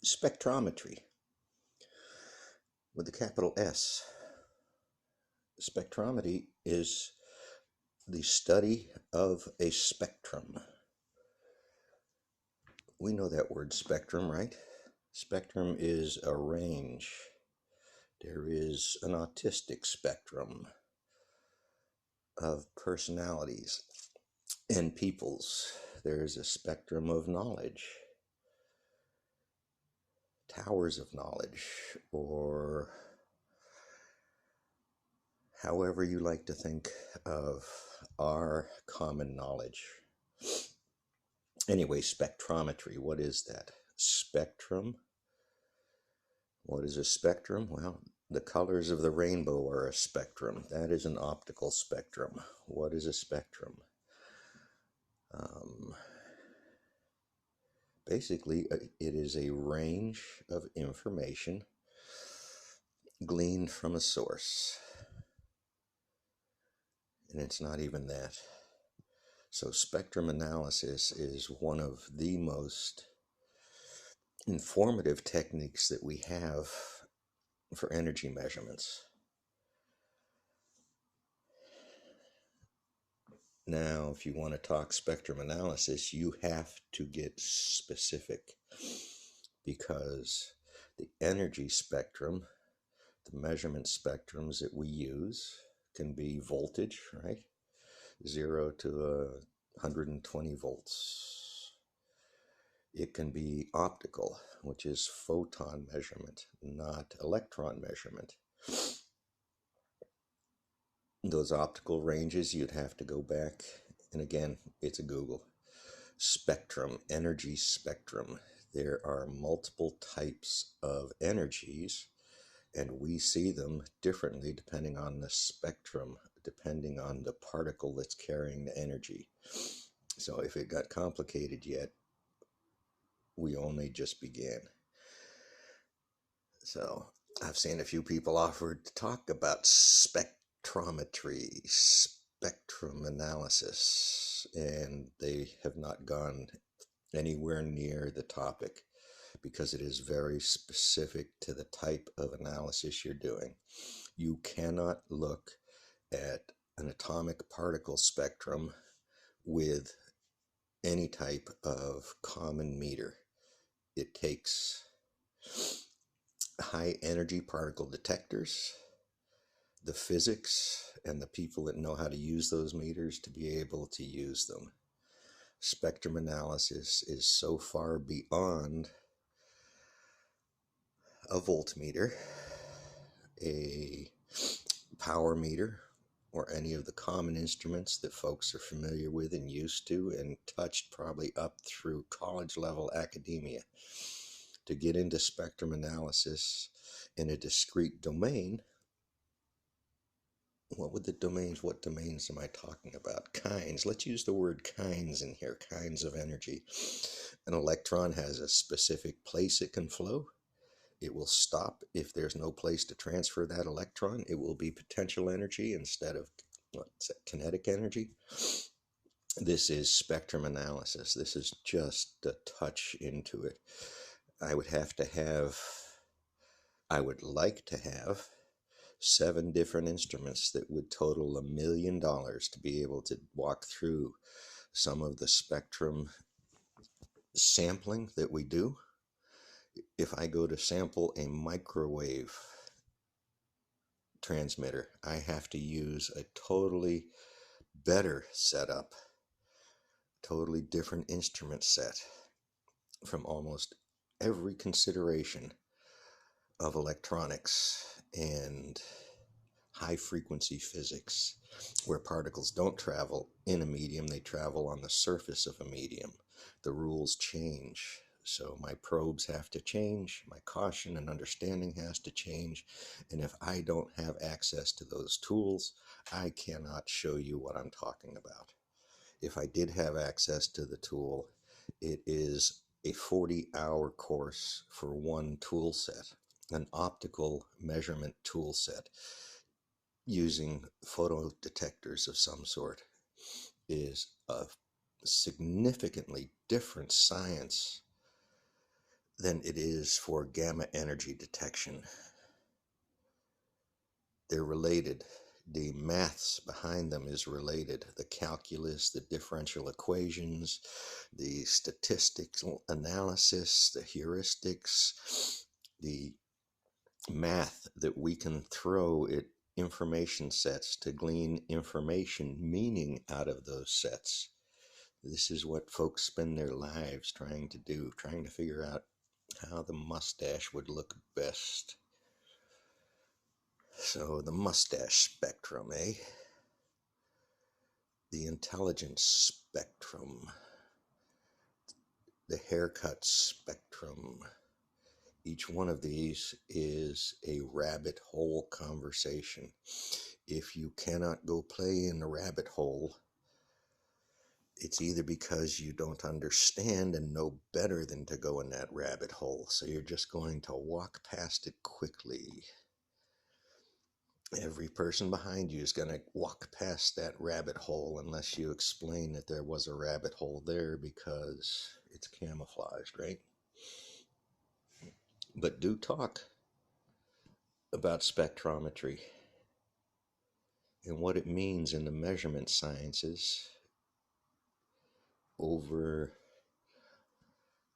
Spectrometry with a capital S. Spectrometry is the study of a spectrum. We know that word spectrum, right? Spectrum is a range. There is an autistic spectrum of personalities and peoples. There's a spectrum of knowledge, towers of knowledge, or however you like to think of our common knowledge. Anyway, spectrometry, what is that? Spectrum. What is a spectrum? Well, the colors of the rainbow are a spectrum. That is an optical spectrum. What is a spectrum? Um, Basically, it is a range of information gleaned from a source. And it's not even that. So spectrum analysis is one of the most informative techniques that we have for energy measurements. Now, if you want to talk spectrum analysis, you have to get specific because the energy spectrum, the measurement spectrums that we use, can be voltage, right? 0 to 120 volts. It can be optical, which is photon measurement, not electron measurement. Those optical ranges, you'd have to go back, and again, it's a Google. Spectrum, energy spectrum. There are multiple types of energies, and we see them differently depending on the spectrum, depending on the particle that's carrying the energy. So if it got complicated yet, we only just began. So I've seen a few people offered to talk about spectrometry, spectrum analysis, and they have not gone anywhere near the topic because it is very specific to the type of analysis you're doing. You cannot look at an atomic particle spectrum with any type of common meter. It takes high energy particle detectors, the physics, and the people that know how to use those meters to be able to use them. Spectrum analysis is so far beyond a voltmeter, a power meter, or any of the common instruments that folks are familiar with and used to and touched probably up through college level academia. To get into spectrum analysis in a discrete domain, what domains am I talking about? Kinds. Let's use the word kinds in here, kinds of energy. An electron has a specific place it can flow. It will stop if there's no place to transfer that electron. It will be potential energy instead of kinetic energy. This is spectrum analysis. This is just a touch into it. I would like to have 7 different instruments that would total $1 million to be able to walk through some of the spectrum sampling that we do. If I go to sample a microwave transmitter, I have to use a totally better setup, totally different instrument set from almost every consideration of electronics and high frequency physics, where particles don't travel in a medium, they travel on the surface of a medium. The rules change. So my probes have to change, my caution and understanding has to change, and if I don't have access to those tools, I cannot show you what I'm talking about. If I did have access to the tool, it is a 40-hour course for one tool set, an optical measurement tool set using photo detectors of some sort is a significantly different science than it is for gamma energy detection. They're related. The maths behind them is related. The calculus, the differential equations, the statistical analysis, the heuristics, the math that we can throw at information sets to glean information meaning out of those sets. This is what folks spend their lives trying to do, trying to figure out how the mustache would look best. So the mustache spectrum, eh? The intelligence spectrum, the haircut spectrum. Each one of these is a rabbit hole conversation. If you cannot go play in the rabbit hole, it's either because you don't understand and know better than to go in that rabbit hole, so you're just going to walk past it quickly. Every person behind you is going to walk past that rabbit hole unless you explain that there was a rabbit hole there because it's camouflaged, right? But do talk about spectrometry and what it means in the measurement sciences over,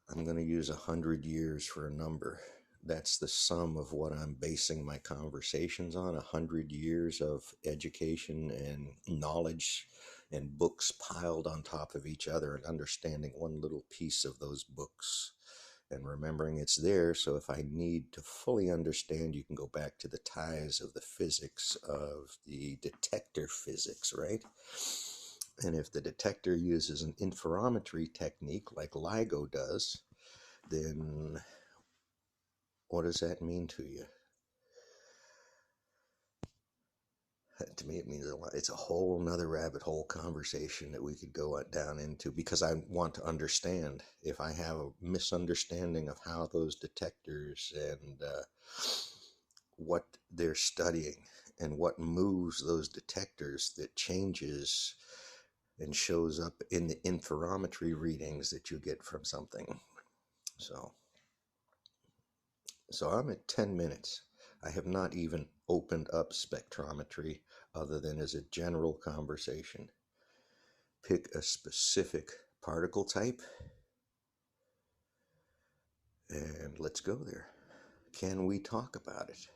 I'm going to use 100 years for a number. That's the sum of what I'm basing my conversations on. 100 years of education and knowledge and books piled on top of each other and understanding one little piece of those books and remembering it's there. So if I need to fully understand, you can go back to the ties of the physics of the detector physics, right? And if the detector uses an interferometry technique like LIGO does, then what does that mean to you? To me, it means a lot. It's a whole nother rabbit hole conversation that we could go down into, because I want to understand. If I have a misunderstanding of how those detectors and what they're studying and what moves those detectors that changes and shows up in the interferometry readings that you get from something. So I'm at 10 minutes. I have not even opened up spectrometry other than as a general conversation. Pick a specific particle type and let's go there. Can we talk about it?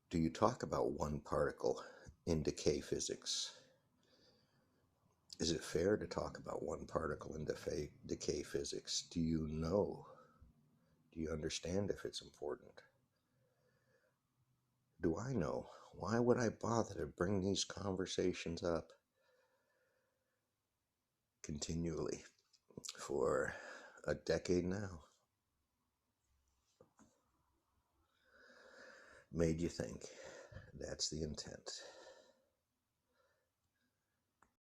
Do you talk about one particle in decay physics? Is it fair to talk about one particle in decay physics? Do you know? Do you understand if it's important? Do I know? Why would I bother to bring these conversations up continually for a decade now? Made you think. That's the intent.